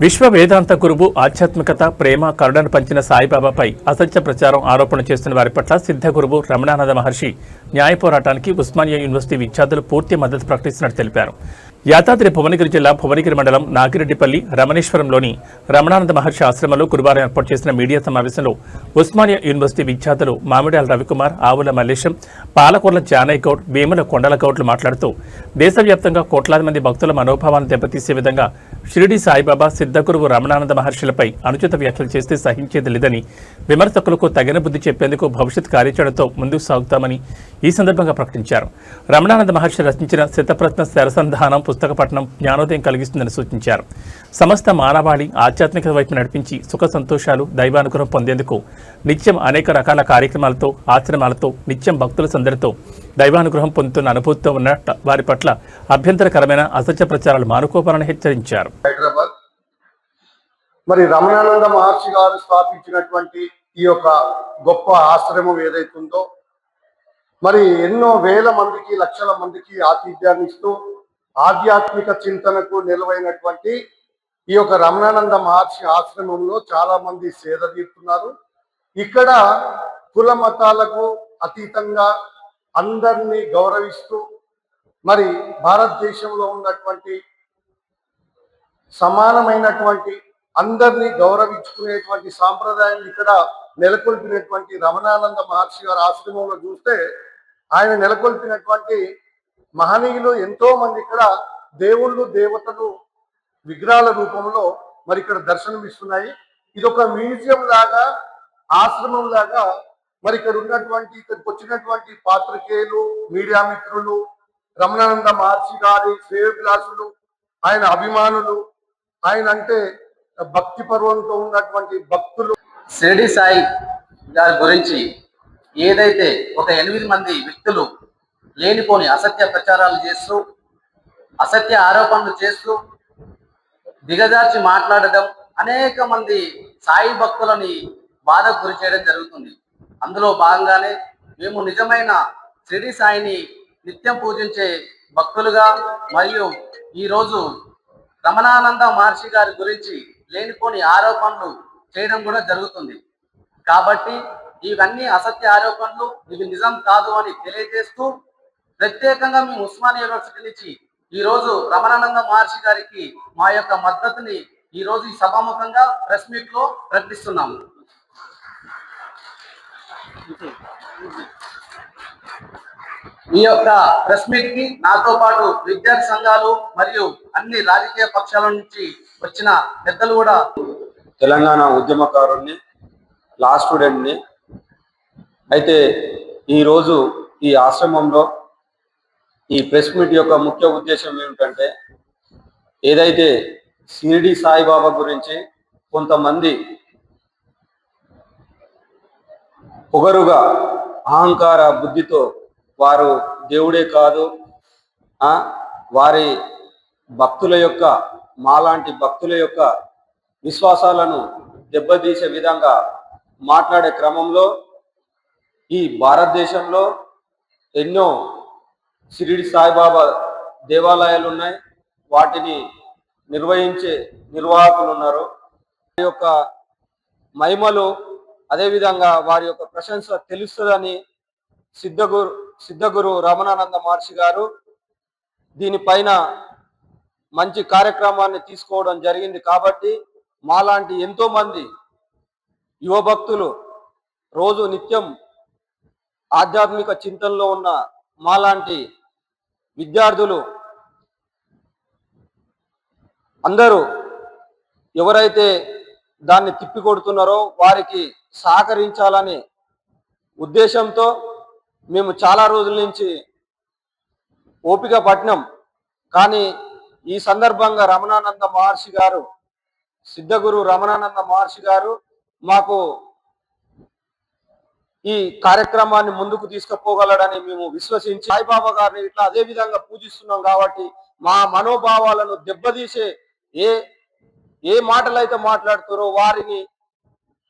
విశ్వ వేదాంత గురువు ఆధ్యాత్మికత ప్రేమ కరుణను పంచిన సాయిబాబాపై అసత్య ప్రచారం ఆరోపణ చేస్తున్న వారి పట్ల సిద్ధ గురువు రమణానంద మహర్షి న్యాయ పోరాటానికి ఉస్మానియా యూనివర్సిటీ విద్యార్థులు పూర్తి మద్దతు ప్రకటిస్తున్నట్టు తెలిపారు. యాదాద్రి భువనగిరి జిల్లా భువనగిరి మండలం నాగిరెడ్డిపల్లి రమణేశ్వరంలోని రమణానంద మహర్షి ఆశ్రమంలో గురువారం ఏర్పాటు చేసిన మీడియా సమావేశంలో ఉస్మానియా యూనివర్సిటీ విద్యార్థులు మామిడాల రవికుమార్, ఆవుల మల్లేశం, పాలకొర్ల జానయ్య గౌడ్, వేముల కొండల గౌడ్లు మాట్లాడుతూ దేశవ్యాప్తంగా కోట్లాది మంది భక్తుల మనోభావాలను దెబ్బతీసే విధంగా షిరిడి సాయిబాబా, సిద్ధగురువు రమణానంద మహర్షులపై అనుచిత వ్యాఖ్యలు చేస్తే సహించేది లేదని, విమర్శకులకు తగిన బుద్ధి చెప్పేందుకు భవిష్యత్ కార్యాచరణతో ముందుకు సాగుతామని ఈ సందర్భంగా ప్రకటించారు. రమణానంద మహర్షి రచించిన శతప్రశ్న శరసంధానం పుస్తక పఠనం జ్ఞానోదయం కలిగిస్తుందని సూచించారు. సమస్త మానవాళి ఆధ్యాత్మికత వైపు నడిపించి సుఖ సంతోషాలు, దైవానుగ్రహం పొందేందుకు నిత్యం అనేక రకాల కార్యక్రమాలతో, ఆశ్రమాలతో, నిత్యం భక్తుల సందడితో దైవానుగ్రహం పొందుతున్న అనుభూతితో ఉన్న వారి పట్ల అభ్యంతరకరమైన అసత్య ప్రచారాలు మానుకోవాలని హెచ్చరించారు. హైదరాబాద్ మరి రమణానంద మహర్షి గారు స్థాపించినటువంటి ఈ యొక్క గొప్ప ఆశ్రమం ఏదైతుందో మరి ఎన్నో వేల మందికి, లక్షల మందికి ఆతిథ్యాన్ని ఇస్తూ ఆధ్యాత్మిక చింతనకు నిలువైనటువంటి ఈ యొక్క రమణానంద మహర్షి ఆశ్రమంలో చాలా మంది సేద తీరుతున్నారు. ఇక్కడ కుల మతాలకు అతీతంగా అందరినీ గౌరవిస్తూ మరి భారతదేశంలో ఉన్నటువంటి సమానమైనటువంటి అందరినీ గౌరవించుకునేటువంటి సాంప్రదాయాన్ని ఇక్కడ నెలకొల్పినటువంటి రమణానంద మహర్షి గారి ఆశ్రమంలో చూస్తే ఆయన నెలకొల్పినటువంటి మహనీయులు ఎంతో మంది ఇక్కడ దేవుళ్ళు, దేవతలు విగ్రహాల రూపంలో మరి ఇక్కడ దర్శనమిస్తున్నాయి. ఇది ఒక మ్యూజియం లాగా, ఆశ్రమం లాగా మరి ఇక్కడ ఉన్నటువంటి, ఇక్కడికి వచ్చినటువంటి పాత్రికేయులు, మీడియా మిత్రులు, రమణానంద మహర్షి గారి శ్రేయోభిలాషులు, ఆయన అభిమానులు, ఆయన అంటే భక్తి పర్వంతో ఉన్నటువంటి భక్తులు షిరిడి సాయి గారి గురించి ఏదైతే ఒక 8 మంది వ్యక్తులు లేనిపోని అసత్య ప్రచారాలు చేస్తూ, అసత్య ఆరోపణలు చేస్తూ, దిగజార్చి మాట్లాడడం, అనేక మంది సాయి భక్తులని బాధకు గురి చేయడం జరుగుతుంది. అందులో భాగంగానే మేము నిజమైన షిరిడి సాయిని నిత్యం పూజించే భక్తులుగా మరియు ఈరోజు రమణానంద మహర్షి గారి గురించి లేనిపోని ఆరోపణలు చేయడం కూడా జరుగుతుంది. కాబట్టి ఇవన్నీ అసత్య ఆరోపణలు, ఇవి నిజం కాదు అని తెలియజేస్తూ ప్రత్యేకంగా మేము ఉస్మానియా యూనివర్సిటీ నుంచి ఈరోజు రమణానంద మహర్షి గారికి మా యొక్క మద్దతుని ఈరోజు ఈ సభాముఖంగా ప్రెస్ మీట్ లో ప్రకటిస్తున్నాము. ఈ యొక్క ప్రెస్ మీట్ కి నాతో పాటు విద్యార్థి సంఘాలు మరియు అన్ని రాజకీయ పక్షాల నుంచి వచ్చిన పెద్దలు కూడా, తెలంగాణ ఉద్యమకారుణ్ణి, లా స్టూడెంట్ని. అయితే ఈరోజు ఈ ఆశ్రమంలో ఈ ప్రెస్ మీట్ యొక్క ముఖ్య ఉద్దేశం ఏమిటంటే, ఏదైతే షిరిడి సాయిబాబా గురించి కొంతమంది పొగరుగా, అహంకార బుద్ధితో వారు దేవుడే కాదు, వారి భక్తుల యొక్క, మాలాంటి భక్తుల యొక్క విశ్వాసాలను దెబ్బతీసే విధంగా మాట్లాడే క్రమంలో ఈ భారతదేశంలో ఎన్నో షిరిడి సాయిబాబా దేవాలయాలు ఉన్నాయి. వాటిని నిర్వహించే నిర్వాహకులు ఉన్నారు. వారి యొక్క మహిమలు, అదేవిధంగా వారి యొక్క ప్రశంస తెలుస్తుందని సిద్ధగురు రమణానంద మహర్షి గారు దీనిపైన మంచి కార్యక్రమాన్ని తీసుకోవడం జరిగింది. కాబట్టి మాలాంటి ఎంతో మంది యువ భక్తులు, రోజు నిత్యం ఆధ్యాత్మిక చింతనలో ఉన్న మాలాంటి విద్యార్థులు అందరూ ఎవరైతే దాన్ని తిప్పికొడుతున్నారో వారికి సహకరించాలని ఉద్దేశంతో మేము చాలా రోజుల నుంచి ఓపిక పట్టినాం. కానీ ఈ సందర్భంగా రమణానంద మహర్షి గారు, సిద్ధగురు రమణానంద మహర్షి గారు మాకు ఈ కార్యక్రమాన్ని ముందుకు తీసుకుపోగలడని మేము విశ్వసించి సాయిబాబా గారిని ఇట్లా అదే విధంగా పూజిస్తున్నాం. కాబట్టి మా మనోభావాలను దెబ్బతీసే ఏ మాటలైతే మాట్లాడుతారో వారిని,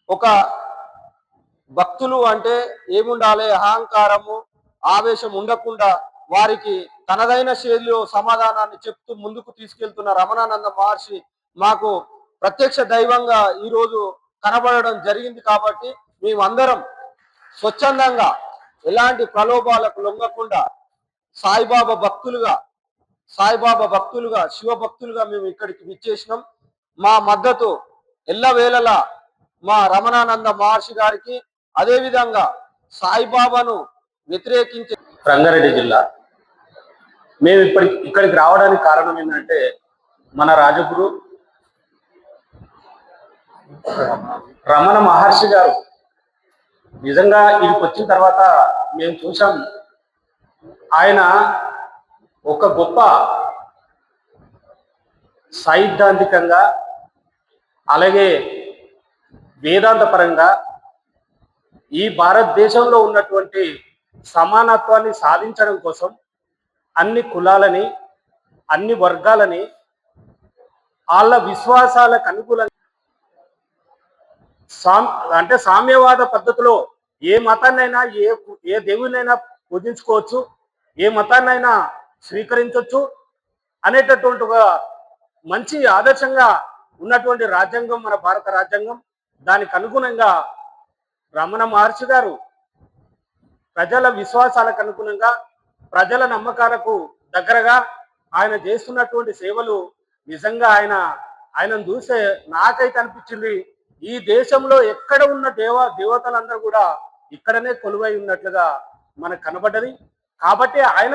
ఒక భక్తులు అంటే ఏముండాలి, అహంకారము, ఆవేశం ఉండకుండా వారికి తనదైన శైలిలో సమాధానాన్ని చెప్తూ ముందుకు తీసుకెళ్తున్న రమణానంద మహర్షి మాకు ప్రత్యక్ష దైవంగా ఈ రోజు కనబడడం జరిగింది. కాబట్టి మేమందరం స్వచ్ఛందంగా ఎలాంటి ప్రలోభాలకు లొంగకుండా సాయిబాబా భక్తులుగా శివ భక్తులుగా మేము ఇక్కడికి విచ్చేసినాం. మా మద్దతు ఎల్లవేళలా మా రమణానంద మహర్షి గారికి, అదేవిధంగా సాయిబాబాను వ్యతిరేకించే రంగారెడ్డి జిల్లా. మేము ఇక్కడికి రావడానికి కారణం ఏంటంటే మన రాజగురు రమణ మహర్షి గారు నిజంగా ఇక్కడికి వచ్చిన తర్వాత మేము చూసాం, ఆయన ఒక గొప్ప సైద్ధాంతికంగా అలాగే వేదాంత పరంగా ఈ భారతదేశంలో ఉన్నటువంటి సమానత్వాన్ని సాధించడం కోసం అన్ని కులాలని అన్ని వర్గాలని వాళ్ళ విశ్వాసాలకు అనుకూలంగా అంటే సామ్యవాద పద్ధతిలో ఏ మతాన్నైనా ఏ దేవునైనా పూజించుకోవచ్చు, ఏ మతాన్నైనా స్వీకరించవచ్చు అనేటటువంటి ఒక మంచి ఆదర్శంగా ఉన్నటువంటి రాజ్యాంగం మన భారత రాజ్యాంగం. దానికి అనుగుణంగా రమణ మహర్షి గారు ప్రజల విశ్వాసాలకు అనుగుణంగా ప్రజల నమ్మకాలకు దగ్గరగా ఆయన చేస్తున్నటువంటి సేవలు నిజంగా ఆయనను చూస్తే నాకైతే అనిపించింది, ఈ దేశంలో ఎక్కడ ఉన్న దేవతలందరూ కూడా ఇక్కడనే కొలువై ఉన్నట్లుగా మనకు కనబడ్డది. కాబట్టి ఆయన